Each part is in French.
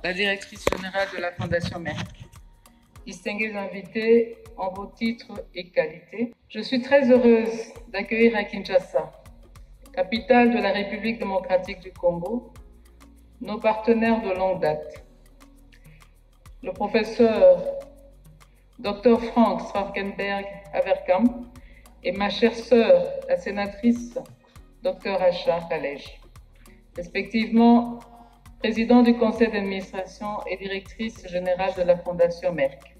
la directrice générale de la Fondation Merck. Distingués invités en vos titres et qualités, je suis très heureuse d'accueillir à Kinshasa, capitale de la République démocratique du Congo, nos partenaires de longue date. Le professeur Dr Frank Schwarzenberg Averkamp et ma chère sœur, la sénatrice Dr Acha Khalej, respectivement président du conseil d'administration et directrice générale de la Fondation Merck.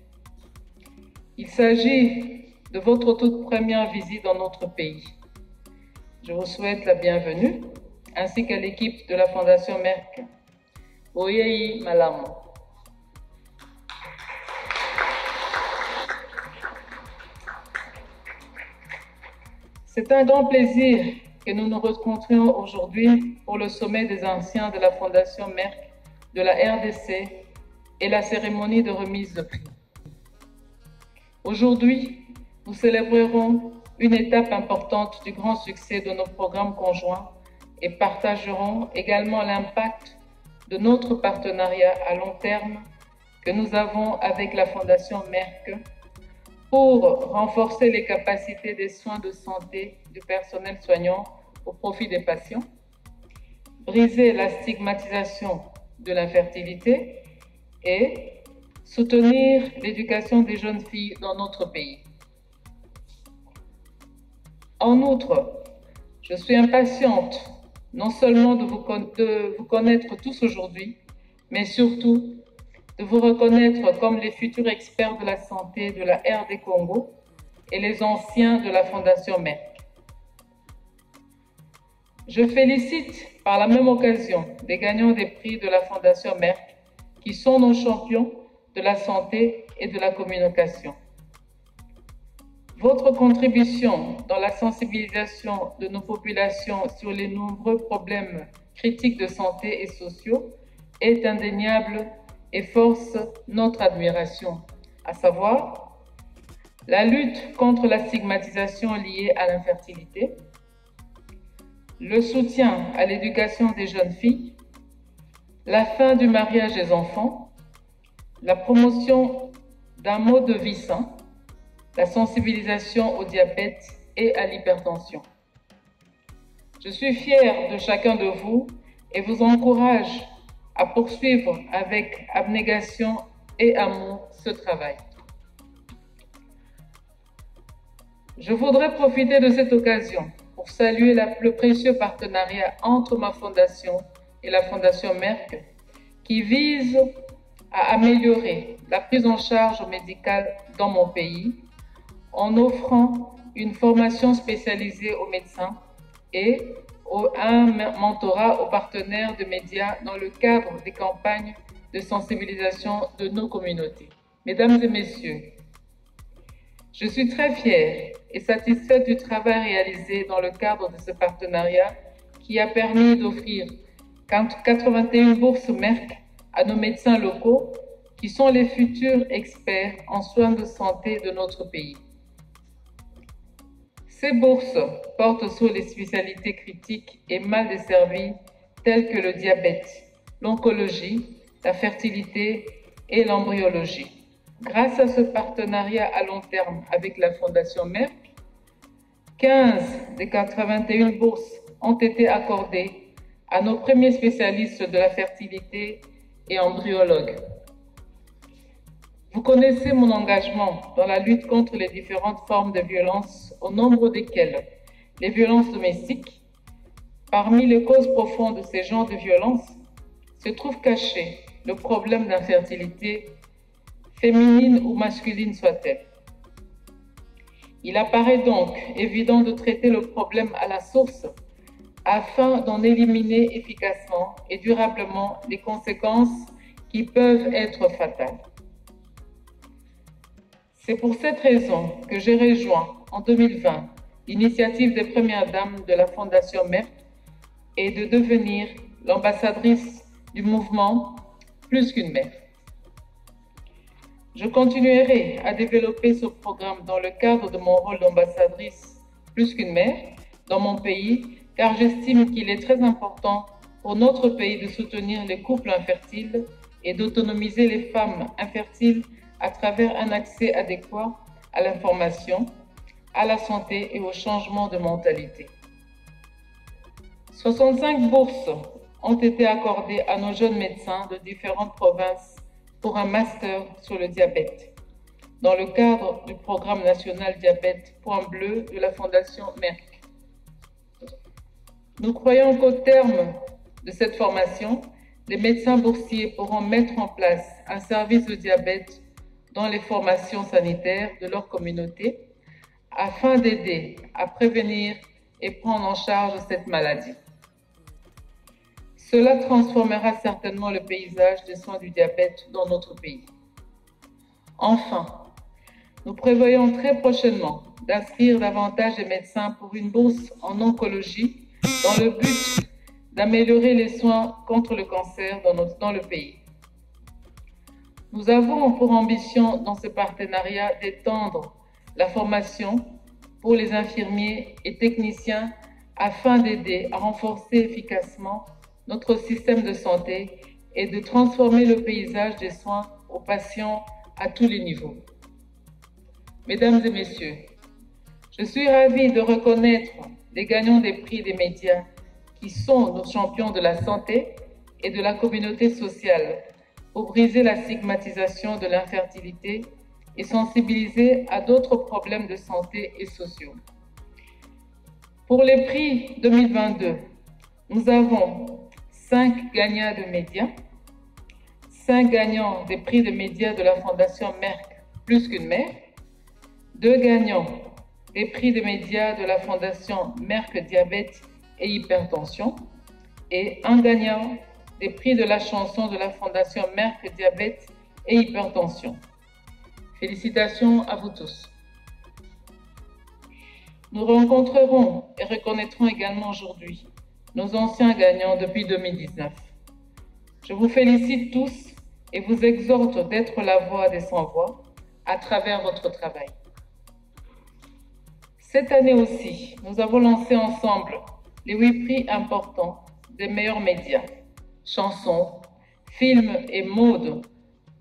Il s'agit de votre toute première visite dans notre pays. Je vous souhaite la bienvenue, ainsi qu'à l'équipe de la Fondation Merck. Oyei Malamo. C'est un grand plaisir que nous nous rencontrions aujourd'hui pour le sommet des anciens de la Fondation Merck de la RDC et la cérémonie de remise de prix. Aujourd'hui, nous célébrerons une étape importante du grand succès de nos programmes conjoints et partagerons également l'impact de notre partenariat à long terme que nous avons avec la Fondation Merck pour renforcer les capacités des soins de santé du personnel soignant au profit des patients, briser la stigmatisation de l'infertilité et soutenir l'éducation des jeunes filles dans notre pays. En outre, je suis impatiente non seulement de vous connaître tous aujourd'hui, mais surtout de vous reconnaître comme les futurs experts de la santé de la RD Congo et les anciens de la Fondation Merck. Je félicite par la même occasion les gagnants des prix de la Fondation Merck qui sont nos champions de la santé et de la communication. Votre contribution dans la sensibilisation de nos populations sur les nombreux problèmes critiques de santé et sociaux est indéniable et force notre admiration, à savoir la lutte contre la stigmatisation liée à l'infertilité, le soutien à l'éducation des jeunes filles, la fin du mariage des enfants, la promotion d'un mode de vie sain, la sensibilisation au diabète et à l'hypertension. Je suis fière de chacun de vous et vous encourage à poursuivre avec abnégation et amour ce travail. Je voudrais profiter de cette occasion pour saluer le précieux partenariat entre ma fondation et la Fondation Merck qui vise à améliorer la prise en charge médicale dans mon pays en offrant une formation spécialisée aux médecins et un mentorat aux partenaires de médias dans le cadre des campagnes de sensibilisation de nos communautés. Mesdames et messieurs, je suis très fière et satisfaite du travail réalisé dans le cadre de ce partenariat qui a permis d'offrir 81 bourses Merck à nos médecins locaux qui sont les futurs experts en soins de santé de notre pays. Ces bourses portent sur les spécialités critiques et mal desservies telles que le diabète, l'oncologie, la fertilité et l'embryologie. Grâce à ce partenariat à long terme avec la Fondation Merck, 15 des 81 bourses ont été accordées à nos premiers spécialistes de la fertilité et embryologues. Vous connaissez mon engagement dans la lutte contre les différentes formes de violence, au nombre desquelles les violences domestiques. Parmi les causes profondes de ces genres de violences se trouve caché le problème d'infertilité, féminine ou masculine soit-elle. Il apparaît donc évident de traiter le problème à la source afin d'en éliminer efficacement et durablement les conséquences qui peuvent être fatales. C'est pour cette raison que j'ai rejoint en 2020 l'initiative des Premières Dames de la Fondation Merck et de devenir l'ambassadrice du mouvement Plus qu'une mère. Je continuerai à développer ce programme dans le cadre de mon rôle d'ambassadrice Plus qu'une mère dans mon pays, car j'estime qu'il est très important pour notre pays de soutenir les couples infertiles et d'autonomiser les femmes infertiles à travers un accès adéquat à l'information, à la santé et au changement de mentalité. 65 bourses ont été accordées à nos jeunes médecins de différentes provinces pour un master sur le diabète, dans le cadre du programme national diabète Point Bleu de la Fondation Merck. Nous croyons qu'au terme de cette formation, les médecins boursiers pourront mettre en place un service de diabète dans les formations sanitaires de leur communauté afin d'aider à prévenir et prendre en charge cette maladie. Cela transformera certainement le paysage des soins du diabète dans notre pays. Enfin, nous prévoyons très prochainement d'inscrire davantage de médecins pour une bourse en oncologie dans le but d'améliorer les soins contre le cancer dans le pays. Nous avons pour ambition dans ce partenariat d'étendre la formation pour les infirmiers et techniciens afin d'aider à renforcer efficacement notre système de santé et de transformer le paysage des soins aux patients à tous les niveaux. Mesdames et messieurs, je suis ravie de reconnaître les gagnants des prix des médias qui sont nos champions de la santé et de la communauté sociale pour briser la stigmatisation de l'infertilité et sensibiliser à d'autres problèmes de santé et sociaux. Pour les prix 2022, nous avons 5 gagnants de médias, 5 gagnants des prix de médias de la Fondation Merck Plus qu'une mère, 2 gagnants des prix de médias de la Fondation Merck Diabète et Hypertension et 1 gagnant des prix de la chanson de la Fondation Merck Diabète et Hypertension. Félicitations à vous tous. Nous rencontrerons et reconnaîtrons également aujourd'hui nos anciens gagnants depuis 2019. Je vous félicite tous et vous exhorte d'être la voix des sans-voix à travers votre travail. Cette année aussi, nous avons lancé ensemble les 8 prix importants des meilleurs médias, chansons, films et mode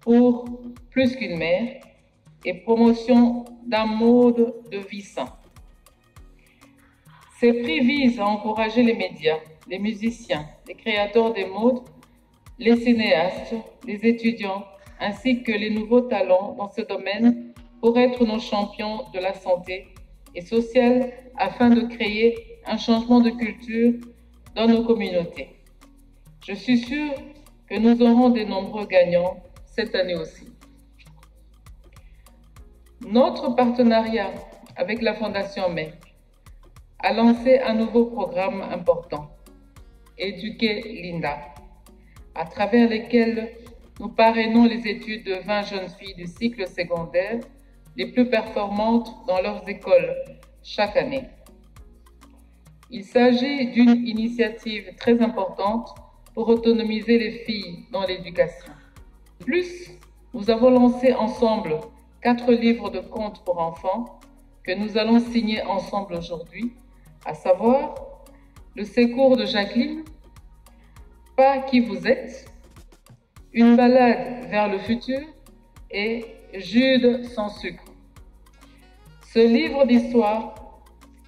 pour Plus qu'une mère et promotion d'un mode de vie sain. Ces prix visent à encourager les médias, les musiciens, les créateurs des modes, les cinéastes, les étudiants, ainsi que les nouveaux talents dans ce domaine pour être nos champions de la santé et sociale afin de créer un changement de culture dans nos communautés. Je suis sûre que nous aurons de nombreux gagnants cette année aussi. Notre partenariat avec la Fondation Merck a lancé un nouveau programme important, Éduquer Linda, à travers lequel nous parrainons les études de 20 jeunes filles du cycle secondaire les plus performantes dans leurs écoles chaque année. Il s'agit d'une initiative très importante pour autonomiser les filles dans l'éducation. De plus, nous avons lancé ensemble 4 livres de contes pour enfants que nous allons signer ensemble aujourd'hui, à savoir Le Secours de Jacqueline, Pas qui vous êtes, Une balade vers le futur et Jude sans sucre. Ce livre d'histoire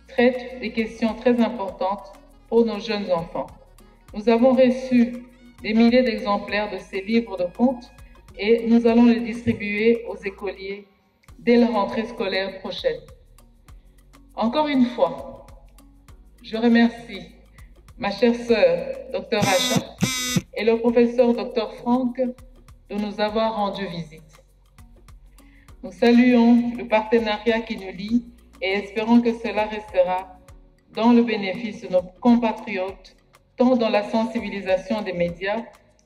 traite des questions très importantes pour nos jeunes enfants. Nous avons reçu des milliers d'exemplaires de ces livres de contes et nous allons les distribuer aux écoliers dès la rentrée scolaire prochaine. Encore une fois, je remercie ma chère sœur, Dr Acha, et le professeur Dr Franck de nous avoir rendu visite. Nous saluons le partenariat qui nous lie et espérons que cela restera dans le bénéfice de nos compatriotes, tant dans la sensibilisation des médias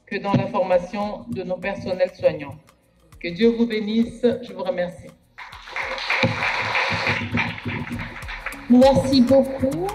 que dans la formation de nos personnels soignants. Que Dieu vous bénisse, je vous remercie. Merci beaucoup.